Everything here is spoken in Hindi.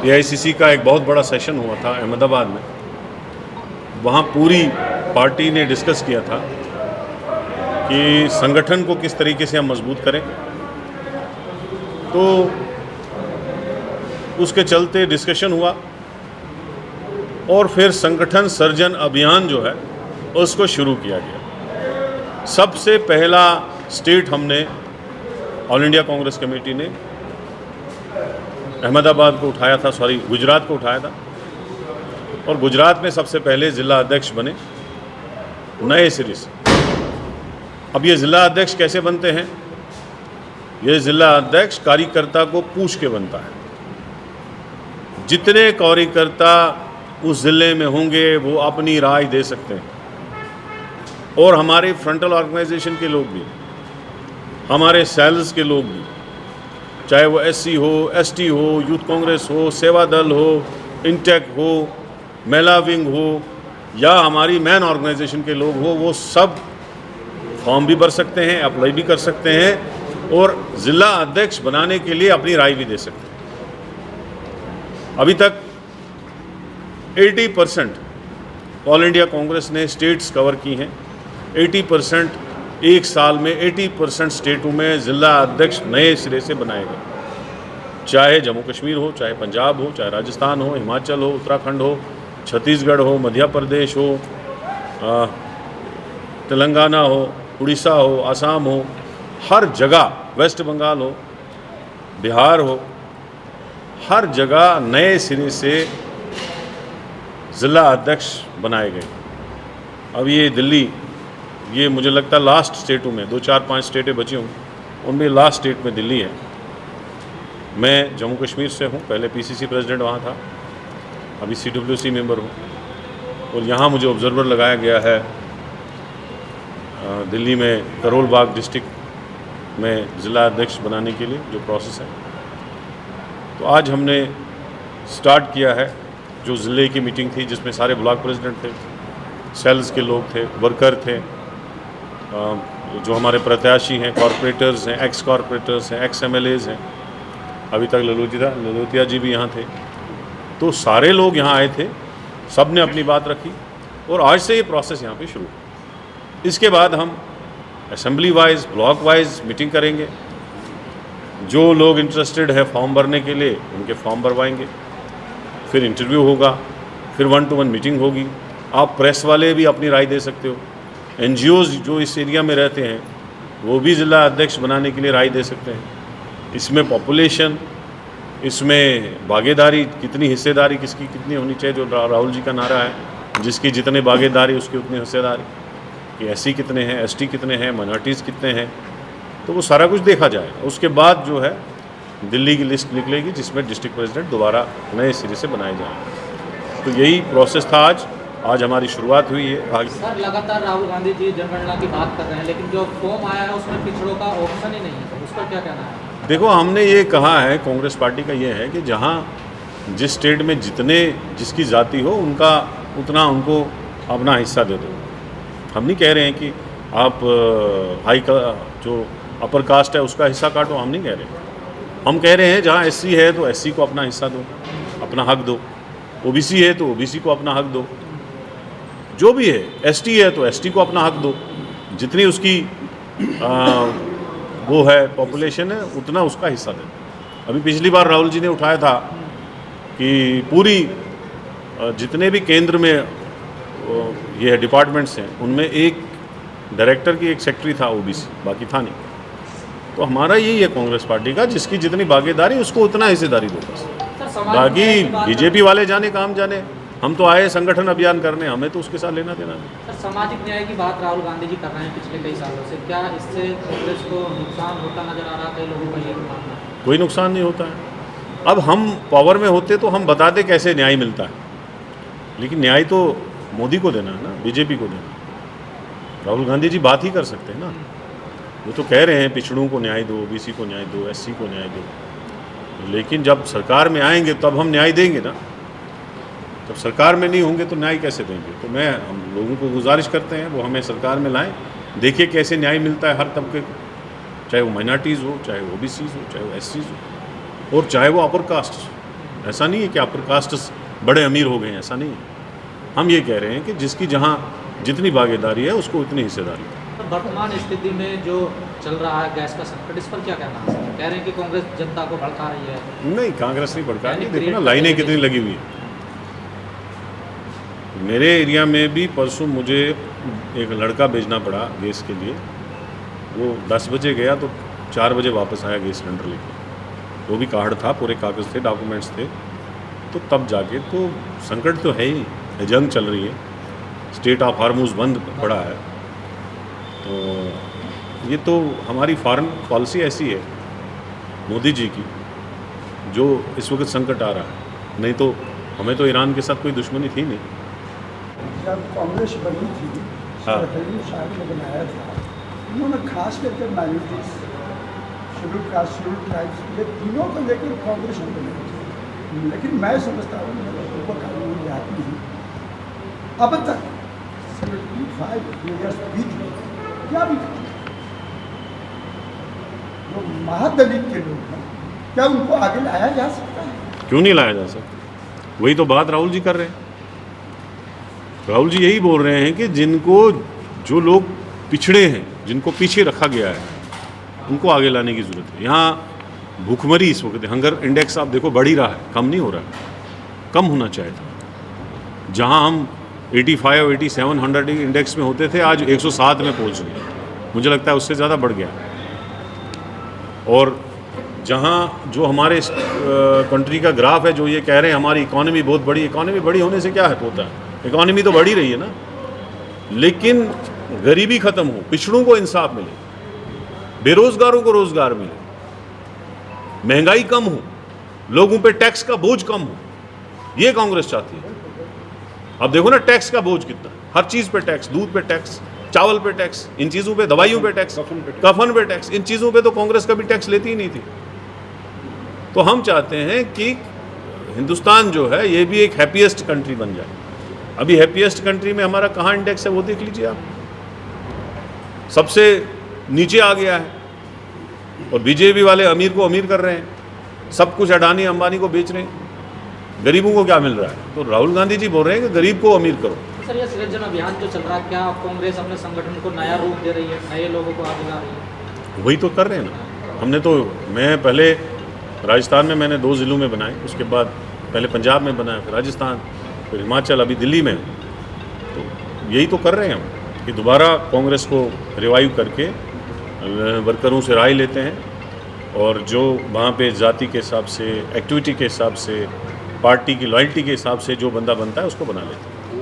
एआईसीसी का एक बहुत बड़ा सेशन हुआ था अहमदाबाद में। वहाँ पूरी पार्टी ने डिस्कस किया था कि संगठन को किस तरीके से हम मजबूत करें। तो उसके चलते डिस्कशन हुआ और फिर संगठन सर्जन अभियान जो है उसको शुरू किया गया। सबसे पहला स्टेट हमने ऑल इंडिया कांग्रेस कमेटी ने अहमदाबाद को उठाया था, गुजरात को उठाया था, और गुजरात में सबसे पहले ज़िला अध्यक्ष बने नए सिरे से। अब ये ज़िला अध्यक्ष कैसे बनते हैं? ये ज़िला अध्यक्ष कार्यकर्ता को पूछ के बनता है। जितने कार्यकर्ता उस ज़िले में होंगे वो अपनी राय दे सकते हैं, और हमारे फ्रंटल ऑर्गेनाइजेशन के लोग भी, हमारे सेल्स के लोग भी, चाहे वो एससी हो, एसटी हो, यूथ कांग्रेस हो, सेवा दल हो, इंटेक हो, मेला विंग हो, या हमारी मैन ऑर्गेनाइजेशन के लोग हो, वो सब फॉर्म भी भर सकते हैं, अप्लाई भी कर सकते हैं, और ज़िला अध्यक्ष बनाने के लिए अपनी राय भी दे सकते हैं। अभी तक 80% ऑल इंडिया कांग्रेस ने स्टेट्स कवर की हैं। 80% एक साल में 80% स्टेटों में ज़िला अध्यक्ष नए सिरे से बनाए गए। चाहे जम्मू कश्मीर हो, चाहे पंजाब हो, चाहे राजस्थान हो, हिमाचल हो, उत्तराखंड हो, छत्तीसगढ़ हो, मध्य प्रदेश हो, तेलंगाना हो, उड़ीसा हो, असम हो, हर जगह, वेस्ट बंगाल हो, बिहार हो, हर जगह नए सिरे से ज़िला अध्यक्ष बनाए गए। अब ये दिल्ली, ये मुझे लगता है लास्ट स्टेटों में 2, 4, 5 स्टेटें बची होंगी, उनमें लास्ट स्टेट में दिल्ली है। मैं जम्मू कश्मीर से हूँ, पहले पीसीसी प्रेसिडेंट वहाँ था, अभी सीडब्ल्यूसी मेंबर हूँ, और यहाँ मुझे ऑब्जर्वर लगाया गया है दिल्ली में करोल बाग डिस्ट्रिक्ट में ज़िला अध्यक्ष बनाने के लिए जो प्रोसेस है। तो आज हमने स्टार्ट किया है, जो ज़िले की मीटिंग थी जिसमें सारे ब्लॉक प्रेसिडेंट थे, सेल्स के लोग थे, वर्कर थे, जो हमारे प्रत्याशी हैं, कॉरपोरेटर्स हैं, एक्स कॉरपोरेटर्स हैं, एक्स एमएलएज हैं, अभी तक ललोतिया जी भी यहाँ थे। तो सारे लोग यहाँ आए थे, सब ने अपनी बात रखी, और आज से ये प्रोसेस यहाँ पे शुरू। इसके बाद हम assembly wise, block wise meeting करेंगे। जो लोग इंटरेस्टेड है फॉर्म भरने के लिए, उनके फॉर्म भरवाएंगे, फिर इंटरव्यू होगा, फिर 1-to-1 मीटिंग होगी। आप प्रेस वाले भी अपनी राय दे सकते हो, एनजीओज़ जो इस एरिया में रहते हैं वो भी ज़िला अध्यक्ष बनाने के लिए राय दे सकते हैं। इसमें पॉपुलेशन, इसमें भागीदारी, कितनी हिस्सेदारी किसकी कितनी होनी चाहिए, जो राहुल जी का नारा है, जिसकी जितने भागीदारी उसकी उतनी हिस्सेदारी, कि एससी कितने हैं, एसटी कितने हैं, माइनॉरिटीज़ कितने हैं, तो वो सारा कुछ देखा जाएगा। उसके बाद जो है दिल्ली की लिस्ट निकलेगी जिसमें डिस्ट्रिक्ट प्रेसिडेंट दोबारा नए सिरे से बनाए जाएंगे। तो यही प्रोसेस था। आज हमारी शुरुआत हुई है। सर, लगातार राहुल गांधी जी जनगणना की बात कर रहे हैं, लेकिन जो फॉर्म आया है उसमें पिछड़ों का ऑप्शन ही नहीं है, उस पर क्या कहना है? देखो, हमने ये कहा है, कांग्रेस पार्टी का ये है कि जहाँ जिस स्टेट में जिसकी जाति हो उनका उतना उनको अपना हिस्सा दे दो। हम नहीं कह रहे हैं कि आप जो अपर कास्ट है उसका हिस्सा काटो, हम नहीं कह रहे। हम कह रहे हैं जहाँ एससी है तो एससी को अपना हिस्सा दो, अपना हक दो, ओबीसी है तो ओबीसी को अपना हक दो, जो भी है, एसटी है तो एसटी को अपना हक दो, जितनी उसकी वो है पॉपुलेशन है उतना उसका हिस्सा दे। अभी पिछली बार राहुल जी ने उठाया था कि पूरी जितने भी केंद्र में ये डिपार्टमेंट्स हैं उनमें एक डायरेक्टर की, एक सेक्रेटरी था ओबीसी, बाकी था नहीं। तो हमारा यही है कांग्रेस पार्टी का, जिसकी जितनी भागीदारी उसको उतना हिस्सेदारी दो बस। बाकी बीजेपी वाले जाने काम जाने, हम तो आए संगठन अभियान करने, हमें तो उसके साथ लेना देना नहीं। सर, सामाजिक न्याय की बात राहुल गांधी जी कर रहे हैं पिछले कई सालों से, क्या इससे कांग्रेस को नुकसान होता नजर आ रहा है? कई लोगों का ये मानना है। कोई नुकसान नहीं होता है। अब हम पावर में होते तो हम बताते कैसे न्याय मिलता है, लेकिन न्याय तो मोदी को देना है ना, बीजेपी को देना। राहुल गांधी जी बात ही कर सकते हैं ना, वो तो कह रहे हैं पिछड़ों को न्याय दो, ओबीसी को न्याय दो, एससी को न्याय दो, लेकिन जब सरकार में आएंगे तब हम न्याय देंगे ना। जब सरकार में नहीं होंगे तो न्याय कैसे देंगे? तो हम लोगों को गुजारिश करते हैं वो हमें सरकार में लाएं, देखिए कैसे न्याय मिलता है हर तबके को, चाहे वो माइनॉरिटीज़ हो, चाहे वो ओबीसीज़ हो, चाहे वो एससीज़ हो, और चाहे वो अपर कास्ट। ऐसा नहीं है कि अपर कास्ट बड़े अमीर हो गए हैं, ऐसा नहीं है। हम ये कह रहे हैं कि जिसकी जहाँ जितनी भागीदारी है उसको उतनी हिस्सेदारी है। वर्तमान स्थिति में जो चल रहा है गैस का संकट, इस पर क्या कहना है? कह रहे हैं कि कांग्रेस जनता को भड़का रही है। नहीं, कांग्रेस नहीं भड़का रही। यानी देखो ना create लाइनें करने कितनी लगी हुई हैं। मेरे एरिया में भी परसों मुझे एक लड़का भेजना पड़ा गैस के लिए। वो 10 बजे गया तो 4 बजे वापस आया गैस सिलेंडर लेके। वो भी कार्ड था, पूरे कागज़ थे, डॉक्यूमेंट्स थे। तो तब जाके तो संकट तो है ही, जंग चल रही है, स्टेट ऑफ हार्मूज बंद पड़ा है। तो ये तो हमारी फॉरेन पॉलिसी ऐसी है मोदी जी की, जो इस वक्त संकट आ रहा है। नहीं तो हमें तो ईरान के साथ कोई दुश्मनी थी नहीं। जब कांग्रेस बनी थी, हाँ। सरहदी साहब ने बनाया था, उन्होंने खास करके minorities, schedule caste, schedule tribes, ये तीनों को लेकर कांग्रेस ने बनाई थी। लेकिन मैं समझता हूँ पूर्व कानून जाती है, अब तक 75 ईयर्स बीत गए, क्या भी जो महादलित के लोग हैं, क्या उनको आगे लाया जा सकता है? क्यों नहीं लाया जा सकता? वही तो बात राहुल जी कर रहे हैं। राहुल जी यही बोल रहे हैं कि जिनको, जो लोग पिछड़े हैं, जिनको पीछे रखा गया है, उनको आगे लाने की ज़रूरत है। यहाँ भूखमरी इस वक्त, हंगर इंडेक्स आप देखो बढ़ ही रहा है, कम नहीं हो रहा है। कम होना चाहिए था। जहाँ हम 85, 87, 100 इंडेक्स में होते थे, आज 107 में पहुँच गए। मुझे लगता है उससे ज़्यादा बढ़ गया। और जहाँ जो हमारे कंट्री का ग्राफ है, जो ये कह रहे हैं हमारी इकॉनमी बहुत बड़ी, इकॉनमी बड़ी होने से क्या है होता है? इकॉनमी तो बढ़ ही रही है ना, लेकिन गरीबी ख़त्म हो, पिछड़ों को इंसाफ मिले, बेरोजगारों को रोजगार मिले, महंगाई कम हो, लोगों पे टैक्स का बोझ कम हो, ये कांग्रेस चाहती है। अब देखो ना टैक्स का बोझ कितना, हर चीज़ पे टैक्स, दूध पे टैक्स, चावल पे टैक्स, इन चीज़ों पे, दवाइयों पे टैक्स, कफन पे टैक्स, इन चीज़ों पे तो कांग्रेस कभी टैक्स लेती ही नहीं थी। तो हम चाहते हैं कि हिंदुस्तान जो है ये भी एक हैप्पीएस्ट कंट्री बन जाए। अभी हैप्पीएस्ट कंट्री में हमारा कहाँ इंडेक्स है वो देख लीजिए आप, सबसे नीचे आ गया है। और बीजेपी वाले अमीर को अमीर कर रहे हैं, सब कुछ अडानी अंबानी को बेच रहे हैं, गरीबों को क्या मिल रहा है? तो राहुल गांधी जी बोल रहे हैं कि गरीब को अमीर करो। सर, ये सृजन अभियान जो चल रहा है, क्या कांग्रेस अपने संगठन को नया रूप दे रही है, नए लोगों को आगे ला रही है? वही तो कर रहे हैं ना। हमने तो, मैं पहले राजस्थान में मैंने 2 ज़िलों में बनाए, उसके बाद पहले पंजाब में बनाया, फिर राजस्थान, फिर हिमाचल, अभी दिल्ली में। तो यही तो कर रहे हैं हम कि दोबारा कांग्रेस को रिवाइव करके वर्करों से राय लेते हैं, और जो वहाँ पे जाति के हिसाब से, एक्टिविटी के हिसाब से, पार्टी की लॉयल्टी के हिसाब से जो बंदा बनता है उसको बना लेते हैं।